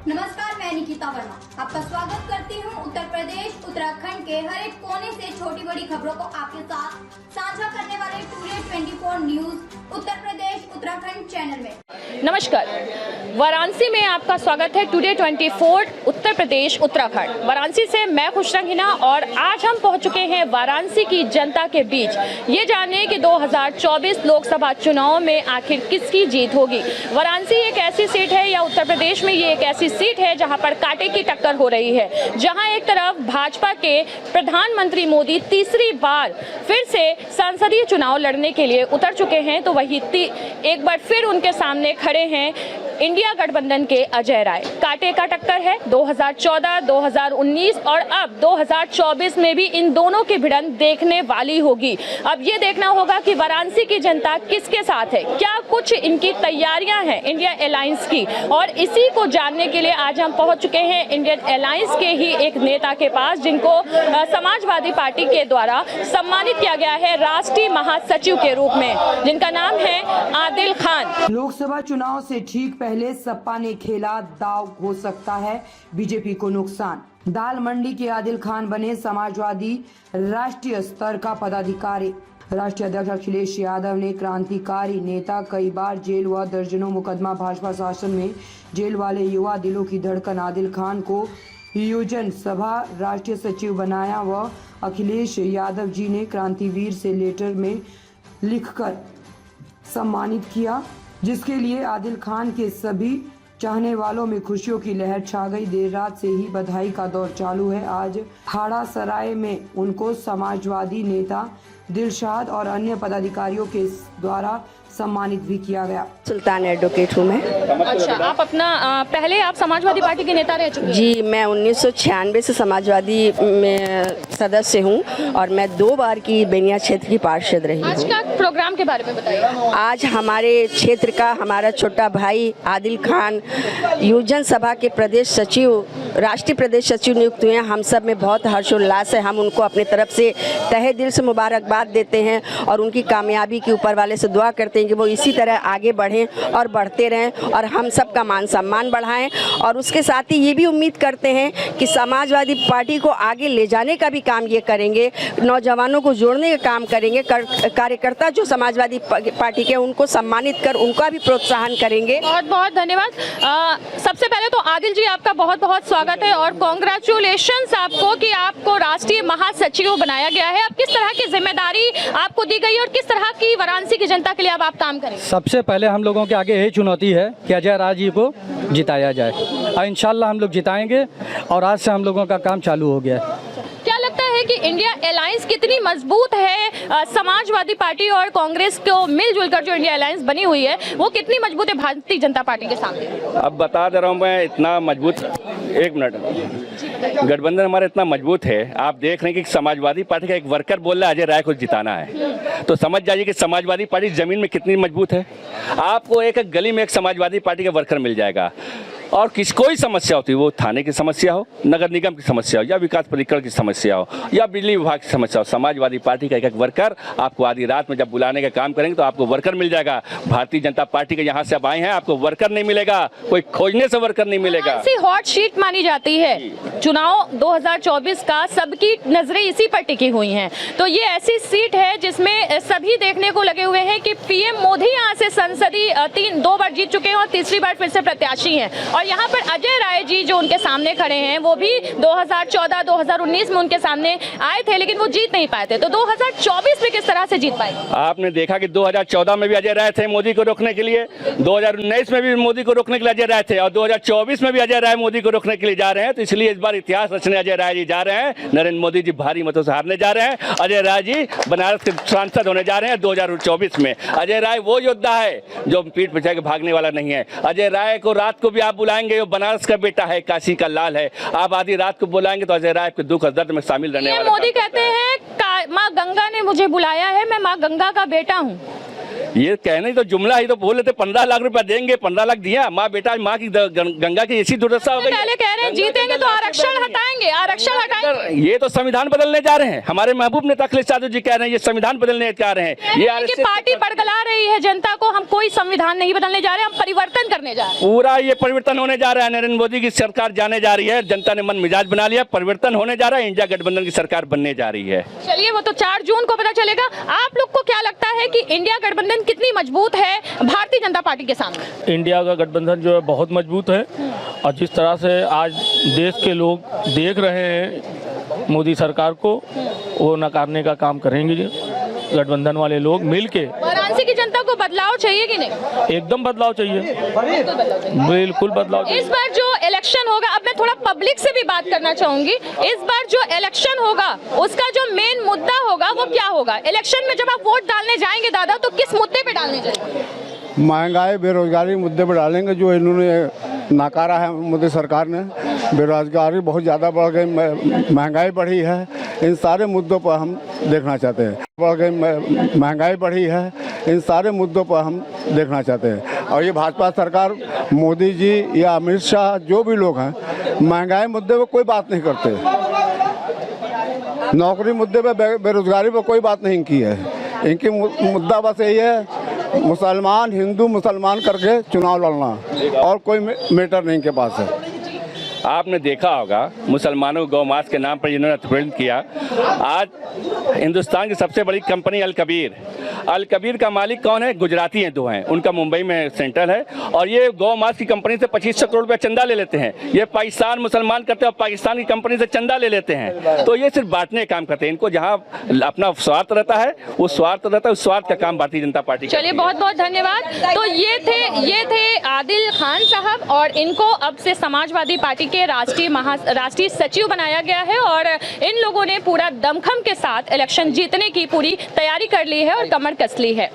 नमस्कार, मैं निकिता वर्मा आपका स्वागत करती हूं। उत्तर प्रदेश उत्तराखंड के हर एक कोने से छोटी बड़ी खबरों को आपके साथ साझा करने वाले today 24 news Uttar Pradesh Uttarakhand channel में। नमस्कार, वाराणसी में आपका स्वागत है टुडे 24 उत्तर प्रदेश उत्तराखंड। वाराणसी से मैं खुशरंग हिना और आज हम पहुंच चुके हैं वाराणसी की जनता के बीच ये जानने कि 2024 लोकसभा चुनाव में आखिर किसकी जीत होगी। वाराणसी एक ऐसी सीट है या उत्तर प्रदेश में ये एक ऐसी सीट है जहां पर कांटे की टक्कर हो रही है, जहां एक तरफ भाजपा के प्रधानमंत्री मोदी तीसरी बार फिर से संसदीय चुनाव लड़ने के लिए उतर चुके हैं, तो वही एक बार फिर उनके सामने खड़े हैं इंडिया गठबंधन के अजय राय। कांटे का टक्कर है 2014, 2019 और अब 2024 में भी इन दोनों की भिड़ंत देखने वाली होगी। अब ये देखना होगा कि वाराणसी की जनता किसके साथ है, क्या कुछ इनकी तैयारियां हैं इंडिया अलायंस की, और इसी को जानने के लिए आज हम पहुंच चुके हैं इंडियन अलायंस के ही एक नेता के पास, जिनको समाजवादी पार्टी के द्वारा सम्मानित किया गया है राष्ट्रीय महासचिव के रूप में, जिनका नाम है आदिल खान। लोकसभा चुनाव से ठीक पहले सपा ने खेला दाव, हो सकता है बीजेपी को नुकसान। दाल मंडी के आदिल खान बने समाजवादी राष्ट्रीय स्तर का पदाधिकारी। राष्ट्रीय अध्यक्ष अखिलेश यादव ने क्रांतिकारी नेता, कई बार जेल व दर्जनों मुकदमा, भाजपा शासन में जेल वाले युवा दिलों की धड़कन आदिल खान को युजन सभा राष्ट्रीय सचिव बनाया व अखिलेश यादव जी ने क्रांतिवीर से लेटर में लिखकर सम्मानित किया, जिसके लिए आदिल खान के सभी चाहने वालों में खुशियों की लहर छा गई। देर रात से ही बधाई का दौर चालू है। आज हाड़ा सराय में उनको समाजवादी नेता दिलशाद और अन्य पदाधिकारियों के द्वारा सम्मानित भी किया गया। सुल्तान एडवोकेट हूँ मैं। अच्छा, आप अपना पहले आप समाजवादी पार्टी के नेता रह चुके हैं? जी, मैं 1996 से समाजवादी में सदस्य हूँ और मैं 2 बार की बेनिया क्षेत्र की पार्षद रही हूँ। आज का प्रोग्राम के बारे में बताइए। आज हमारे क्षेत्र का हमारा छोटा भाई आदिल खान युजन सभा के प्रदेश सचिव, राष्ट्रीय प्रदेश सचिव नियुक्त हुए हैं। हम सब में बहुत हर्षोल्लास है। हम उनको अपनी तरफ से तहे दिल से मुबारकबाद देते हैं और उनकी कामयाबी की ऊपर वाले से दुआ करते हैं कि वो इसी तरह आगे बढ़ें और बढ़ते रहें और हम सब का मान सम्मान बढ़ाएं। और उसके साथ ही ये भी उम्मीद करते हैं कि समाजवादी पार्टी को आगे ले जाने का भी काम ये करेंगे, नौजवानों को जोड़ने का काम करेंगे। कार्यकर्ता जो समाजवादी पार्टी के उनको सम्मानित कर उनका भी प्रोत्साहन करेंगे। बहुत बहुत धन्यवाद। सबसे पहले तो आदिल जी, आपका बहुत बहुत स्वागत है और कॉन्ग्रेचुलेशंस आपको कि आपको राष्ट्रीय महासचिव बनाया गया है। अब किस तरह की जिम्मेदारी आपको दी गई और किस तरह की वाराणसी की जनता के लिए आप काम करें? सबसे पहले हम लोगों के आगे यही चुनौती है कि अजय राय जी को जिताया जाए और इंशाल्लाह हम लोग जिताएंगे और आज से हम लोगों का काम चालू हो गया है। क्या लगता है कि इंडिया अलायंस कितनी मजबूत है? समाजवादी पार्टी और कांग्रेस को मिलजुल कर जो इंडिया अलायंस बनी हुई है वो कितनी मजबूत है भारतीय जनता पार्टी के सामने? अब बता दे रहा हूँ मैं, इतना मजबूत, एक मिनट, गठबंधन हमारा इतना मजबूत है। आप देख रहे हैं कि समाजवादी पार्टी का एक वर्कर बोल रहा है अजय राय को जिताना है, तो समझ जाइए कि समाजवादी पार्टी जमीन में कितनी मजबूत है। आपको एक गली में एक समाजवादी पार्टी का वर्कर मिल जाएगा और कोई समस्या होती है, वो थाने की समस्या हो, नगर निगम की समस्या हो, या विकास प्राधिकरण की समस्या हो, या बिजली विभाग की समस्या हो, समाजवादी पार्टी का एक वर्कर आपको आधी रात में जब बुलाने का काम करेंगे तो आपको वर्कर मिल जाएगा। भारतीय जनता पार्टी के यहाँ से आप आए हैं, आपको वर्कर नहीं मिलेगा, कोई खोजने से वर्कर नहीं मिलेगा। ऐसी हॉट शीट मानी जाती है, चुनाव 2024 का सबकी नजरें इसी पर टिकी हुई हैं, तो ये ऐसी सीट है जिसमें सभी देखने को लगे हुए हैं कि पीएम मोदी यहाँ से संसदीय 2 बार जीत चुके हैं और तीसरी बार फिर से प्रत्याशी हैं। और यहाँ पर अजय राय जी जो उनके सामने खड़े हैं वो भी 2014, 2019 में उनके सामने आए थे, लेकिन वो जीत नहीं पाए थे। तो 2024 में किस तरह से जीत पाएंगे? आपने देखा कि 2014 में भी अजय राय थे मोदी को रोकने के लिए, 2019 में भी मोदी को रोकने के लिए अजय राय थे और 2024 में भी अजय राय मोदी को रोकने के लिए जा रहे हैं। तो इसलिए इस बार इतिहास रचने अजय राय जी जा रहे हैं। नरेंद्र मोदी जी भारी मतों से हारने जा रहे हैं। अजय राय जी बनारस के सांसद होने जा रहे हैं 2024 में। अजय राय वो योद्धा है जो पीठ पिछा के भागने वाला नहीं है। अजय राय को रात को भी आप बुलाएंगे, वो बनारस का बेटा है, काशी का लाल है। आप आधी रात को बुलाएंगे तो अजय राय के दुख और दर्द में शामिल रहने वाला। मोदी कहते हैं माँ गंगा ने मुझे बुलाया है, मैं माँ गंगा का बेटा हूँ। ये कहने तो जुमला ही तो बोल लेते 15 लाख रुपया देंगे, 15 लाख दिया, माँ बेटा माँ की गंगा की ऐसी दुर्दशा हो गई। पहले कह रहे हैं जीतेंगे तो आरक्षण हटाएंगे, आरक्षण हटाएंगे। ये तो संविधान बदलने जा रहे हैं। हमारे महबूब नेता अखिलेश यादव जी कह रहे हैं ये संविधान बदलने जा रहे हैं। ये कि पार्टी बरगला रही है जनता को, हम कोई संविधान नहीं बदलने जा रहे, हम परिवर्तन करने जा रहे हैं। पूरा ये परिवर्तन होने जा रहा है। नरेंद्र मोदी की सरकार जाने जा रही है, जनता ने मन मिजाज बना लिया, परिवर्तन होने जा रहा है, इंडिया गठबंधन की सरकार बनने जा रही है। चलिए वो तो 4 जून को पता चलेगा। आप लोग को क्या लगता है कि इंडिया गठबंधन कितनी मजबूत है भारतीय जनता पार्टी के सामने? इंडिया का गठबंधन जो है बहुत मजबूत है, और जिस तरह से आज देश के लोग देख रहे हैं मोदी सरकार को, वो नकारने का काम करेंगे गठबंधन वाले लोग मिलके। वाराणसी की जनता को बदलाव चाहिए कि नहीं? एकदम बदलाव चाहिए, बिल्कुल बदलाव चाहिए। इस बार जो इलेक्शन होगा, अब मैं थोड़ा पब्लिक से भी बात करना चाहूंगी, इस बार जो इलेक्शन होगा उसका जो मेन मुद्दा होगा वो क्या होगा? इलेक्शन में जब आप वोट डालने जाएंगे दादा, तो किस मुद्दे पे डालने जाएंगे? महंगाई बेरोजगारी मुद्दे पर डालेंगे, जो इन्होंने नकारा है मोदी सरकार ने। बेरोजगारी बहुत ज़्यादा बढ़ गई, महंगाई बढ़ी है, इन सारे मुद्दों पर हम देखना चाहते हैं। बढ़ गई महंगाई बढ़ी है, इन सारे मुद्दों पर हम देखना चाहते हैं। और ये भाजपा सरकार, मोदी जी या अमित शाह, जो भी लोग हैं, महंगाई मुद्दे पर कोई बात नहीं करते, नौकरी मुद्दे पर, बेरोजगारी पर कोई बात नहीं की है। इनकी मुद्दा बस यही है, मुसलमान हिंदू मुसलमान करके चुनाव लड़ना, और कोई मैटर नहीं के पास है। आपने देखा होगा मुसलमानों को गौ मांस के नाम पर जिन्होंने उत्पीड़न किया। आज हिंदुस्तान की सबसे बड़ी कंपनी अल कबीर का मालिक कौन है? गुजराती हैं, 2 हैं, उनका मुंबई में सेंटर है, और ये गौ मांस की कंपनी से 2500 करोड़ रुपया चंदा ले लेते हैं। ये पाकिस्तान मुसलमान करते हैं और पाकिस्तान की कंपनी से चंदा ले लेते हैं। तो ये सिर्फ बांटने का काम करते हैं। इनको जहाँ अपना स्वार्थ रहता है, वो स्वार्थ रहता है, उस स्वार्थ का काम भारतीय जनता पार्टी। चलिए बहुत बहुत धन्यवाद। तो ये थे आदिल खान साहब, और इनको अब से समाजवादी पार्टी के राष्ट्रीय सचिव बनाया गया है, और इन लोगों ने पूरा दमखम के साथ इलेक्शन जीतने की पूरी तैयारी कर ली है और कमर कस ली है।